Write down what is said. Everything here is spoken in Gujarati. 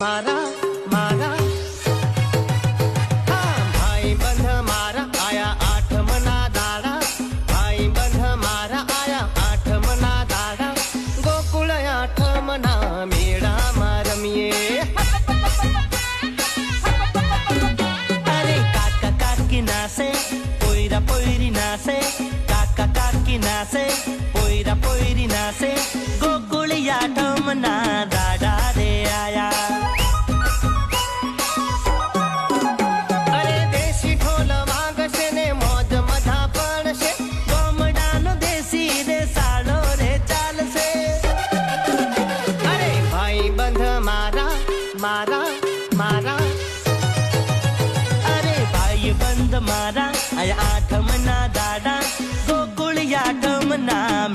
મારા મારા હા ભાઈ બંધ મારા આયા આઠમના દાડા ભાઈ બંધ મારા આયા આઠમના દાડા ગોકુળ આઠમના મેળામાં રમીએ અરે કાકા કાકી નાસે પોયરા પોયરી નાસે કાકા કાકી નાસે પોયરા પોયરી નાસે ગોકુળ આઠમના દાડા રે આયા મારા મારા અરે ભાઈ બંધ મારા આયા આઠમના દાડા ગોકુળ આઠમના